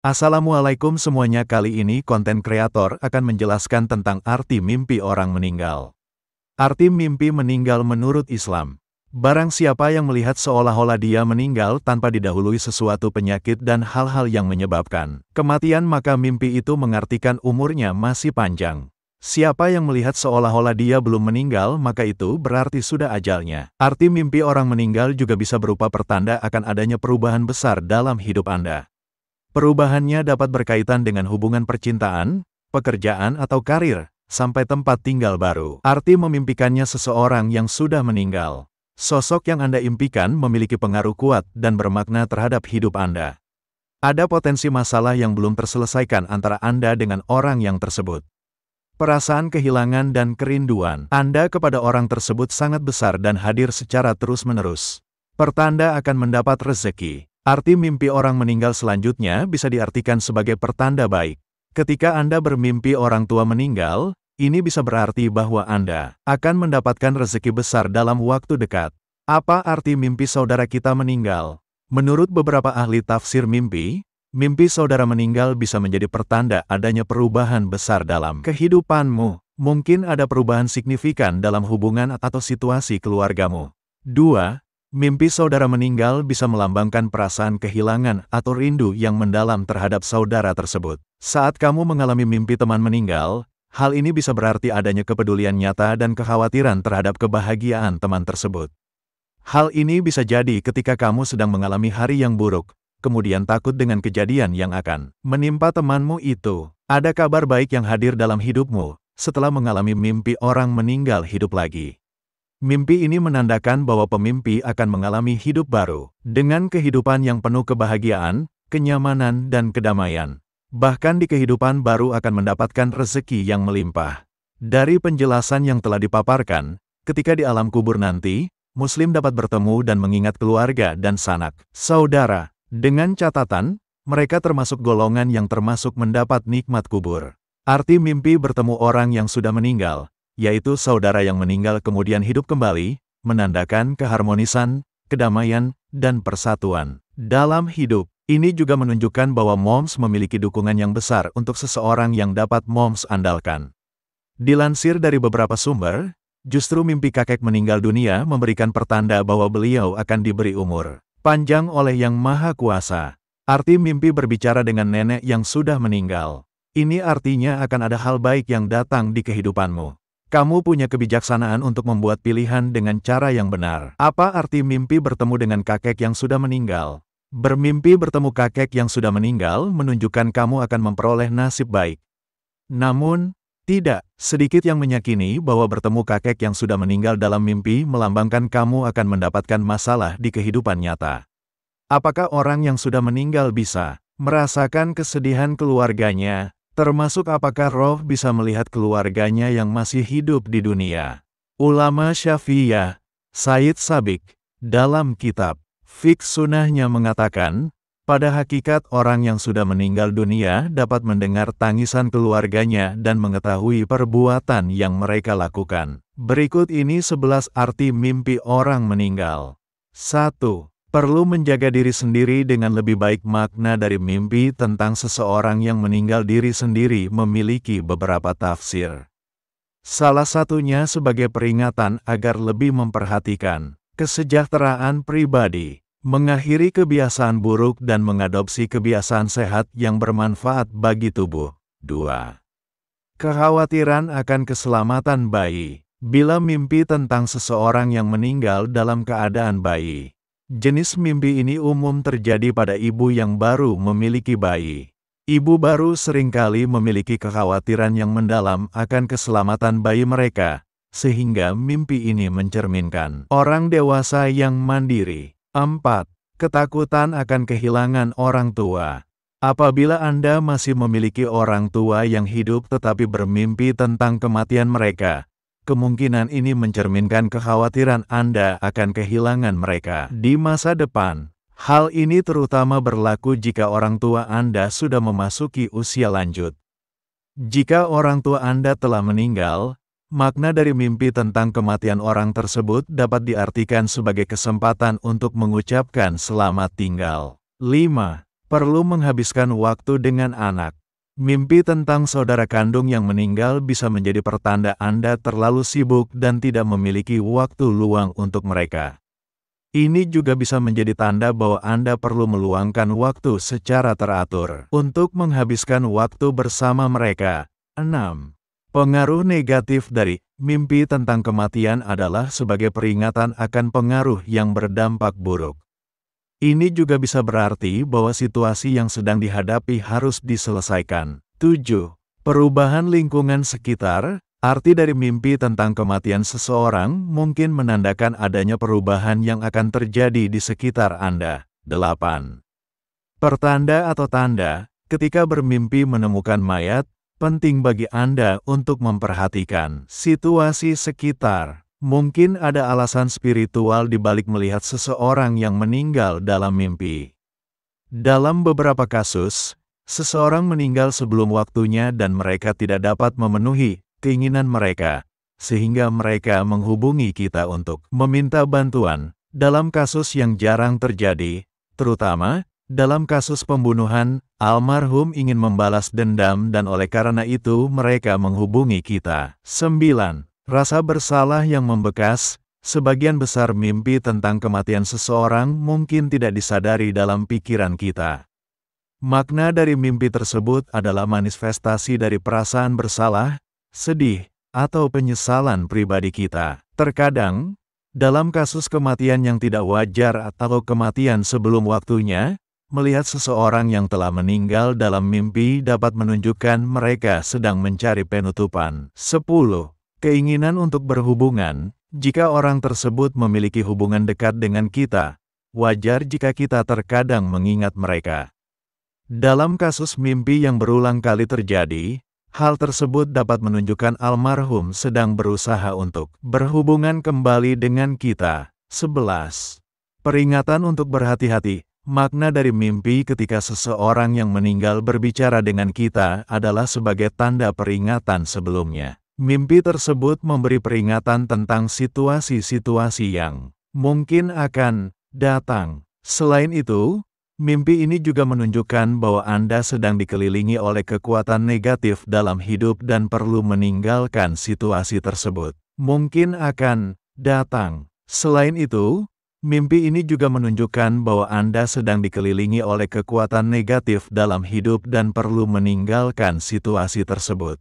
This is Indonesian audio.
Assalamualaikum semuanya, kali ini konten kreator akan menjelaskan tentang arti mimpi orang meninggal. Arti mimpi meninggal menurut Islam. Barang siapa yang melihat seolah-olah dia meninggal tanpa didahului sesuatu penyakit dan hal-hal yang menyebabkan kematian, maka mimpi itu mengartikan umurnya masih panjang. Siapa yang melihat seolah-olah dia belum meninggal, maka itu berarti sudah ajalnya. Arti mimpi orang meninggal juga bisa berupa pertanda akan adanya perubahan besar dalam hidup Anda. Perubahannya dapat berkaitan dengan hubungan percintaan, pekerjaan atau karir, sampai tempat tinggal baru. Arti memimpikannya seseorang yang sudah meninggal. Sosok yang Anda impikan memiliki pengaruh kuat dan bermakna terhadap hidup Anda. Ada potensi masalah yang belum terselesaikan antara Anda dengan orang yang tersebut. Perasaan kehilangan dan kerinduan Anda kepada orang tersebut sangat besar dan hadir secara terus-menerus. Pertanda akan mendapat rezeki. Arti mimpi orang meninggal selanjutnya bisa diartikan sebagai pertanda baik. Ketika Anda bermimpi orang tua meninggal, ini bisa berarti bahwa Anda akan mendapatkan rezeki besar dalam waktu dekat. Apa arti mimpi saudara kita meninggal? Menurut beberapa ahli tafsir mimpi, mimpi saudara meninggal bisa menjadi pertanda adanya perubahan besar dalam kehidupanmu. Mungkin ada perubahan signifikan dalam hubungan atau situasi keluargamu. 2. Mimpi saudara meninggal bisa melambangkan perasaan kehilangan atau rindu yang mendalam terhadap saudara tersebut. Saat kamu mengalami mimpi teman meninggal, hal ini bisa berarti adanya kepedulian nyata dan kekhawatiran terhadap kebahagiaan teman tersebut. Hal ini bisa jadi ketika kamu sedang mengalami hari yang buruk, kemudian takut dengan kejadian yang akan menimpa temanmu itu. Ada kabar baik yang hadir dalam hidupmu setelah mengalami mimpi orang meninggal hidup lagi. Mimpi ini menandakan bahwa pemimpi akan mengalami hidup baru, dengan kehidupan yang penuh kebahagiaan, kenyamanan, dan kedamaian. Bahkan di kehidupan baru akan mendapatkan rezeki yang melimpah. Dari penjelasan yang telah dipaparkan, ketika di alam kubur nanti, Muslim dapat bertemu dan mengingat keluarga dan sanak saudara. Dengan catatan, mereka termasuk golongan yang termasuk mendapat nikmat kubur. Arti mimpi bertemu orang yang sudah meninggal, yaitu saudara yang meninggal kemudian hidup kembali, menandakan keharmonisan, kedamaian, dan persatuan dalam hidup. Ini juga menunjukkan bahwa moms memiliki dukungan yang besar untuk seseorang yang dapat moms andalkan. Dilansir dari beberapa sumber, justru mimpi kakek meninggal dunia memberikan pertanda bahwa beliau akan diberi umur panjang oleh Yang Maha Kuasa. Arti mimpi berbicara dengan nenek yang sudah meninggal. Ini artinya akan ada hal baik yang datang di kehidupanmu. Kamu punya kebijaksanaan untuk membuat pilihan dengan cara yang benar. Apa arti mimpi bertemu dengan kakek yang sudah meninggal? Bermimpi bertemu kakek yang sudah meninggal menunjukkan kamu akan memperoleh nasib baik. Namun, tidak sedikit yang meyakini bahwa bertemu kakek yang sudah meninggal dalam mimpi melambangkan kamu akan mendapatkan masalah di kehidupan nyata. Apakah orang yang sudah meninggal bisa merasakan kesedihan keluarganya? Termasuk apakah roh bisa melihat keluarganya yang masih hidup di dunia? Ulama Syafi'iyah, Said Sabiq, dalam kitab Fiqh Sunnahnya mengatakan, pada hakikat orang yang sudah meninggal dunia dapat mendengar tangisan keluarganya dan mengetahui perbuatan yang mereka lakukan. Berikut ini 11 arti mimpi orang meninggal. 1. Perlu menjaga diri sendiri dengan lebih baik. Makna dari mimpi tentang seseorang yang meninggal diri sendiri memiliki beberapa tafsir. Salah satunya sebagai peringatan agar lebih memperhatikan kesejahteraan pribadi, mengakhiri kebiasaan buruk dan mengadopsi kebiasaan sehat yang bermanfaat bagi tubuh. 2. Kekhawatiran akan keselamatan bayi. Bila mimpi tentang seseorang yang meninggal dalam keadaan bayi. Jenis mimpi ini umum terjadi pada ibu yang baru memiliki bayi. Ibu baru seringkali memiliki kekhawatiran yang mendalam akan keselamatan bayi mereka, sehingga mimpi ini mencerminkan orang dewasa yang mandiri. 4. Ketakutan akan kehilangan orang tua. Apabila Anda masih memiliki orang tua yang hidup tetapi bermimpi tentang kematian mereka, kemungkinan ini mencerminkan kekhawatiran Anda akan kehilangan mereka di masa depan. Hal ini terutama berlaku jika orang tua Anda sudah memasuki usia lanjut. Jika orang tua Anda telah meninggal, makna dari mimpi tentang kematian orang tersebut dapat diartikan sebagai kesempatan untuk mengucapkan selamat tinggal. 5. Perlu menghabiskan waktu dengan anak. Mimpi tentang saudara kandung yang meninggal bisa menjadi pertanda Anda terlalu sibuk dan tidak memiliki waktu luang untuk mereka. Ini juga bisa menjadi tanda bahwa Anda perlu meluangkan waktu secara teratur untuk menghabiskan waktu bersama mereka. 6. Pengaruh negatif dari mimpi tentang kematian adalah sebagai peringatan akan pengaruh yang berdampak buruk. Ini juga bisa berarti bahwa situasi yang sedang dihadapi harus diselesaikan. 7. Perubahan lingkungan sekitar. Arti dari mimpi tentang kematian seseorang mungkin menandakan adanya perubahan yang akan terjadi di sekitar Anda. 8. Pertanda atau tanda, ketika bermimpi menemukan mayat, penting bagi Anda untuk memperhatikan situasi sekitar. Mungkin ada alasan spiritual di balik melihat seseorang yang meninggal dalam mimpi. Dalam beberapa kasus, seseorang meninggal sebelum waktunya dan mereka tidak dapat memenuhi keinginan mereka, sehingga mereka menghubungi kita untuk meminta bantuan. Dalam kasus yang jarang terjadi, terutama dalam kasus pembunuhan, almarhum ingin membalas dendam dan oleh karena itu mereka menghubungi kita. 9. Rasa bersalah yang membekas. Sebagian besar mimpi tentang kematian seseorang mungkin tidak disadari dalam pikiran kita. Makna dari mimpi tersebut adalah manifestasi dari perasaan bersalah, sedih, atau penyesalan pribadi kita. Terkadang, dalam kasus kematian yang tidak wajar atau kematian sebelum waktunya, melihat seseorang yang telah meninggal dalam mimpi dapat menunjukkan mereka sedang mencari penutupan. 10. Keinginan untuk berhubungan. Jika orang tersebut memiliki hubungan dekat dengan kita, wajar jika kita terkadang mengingat mereka. Dalam kasus mimpi yang berulang kali terjadi, hal tersebut dapat menunjukkan almarhum sedang berusaha untuk berhubungan kembali dengan kita. 11. Peringatan untuk berhati-hati. Makna dari mimpi ketika seseorang yang meninggal berbicara dengan kita adalah sebagai tanda peringatan sebelumnya. Mimpi tersebut memberi peringatan tentang situasi-situasi yang mungkin akan datang. Selain itu, mimpi ini juga menunjukkan bahwa Anda sedang dikelilingi oleh kekuatan negatif dalam hidup dan perlu meninggalkan situasi tersebut. Mungkin akan datang. Selain itu, mimpi ini juga menunjukkan bahwa Anda sedang dikelilingi oleh kekuatan negatif dalam hidup dan perlu meninggalkan situasi tersebut.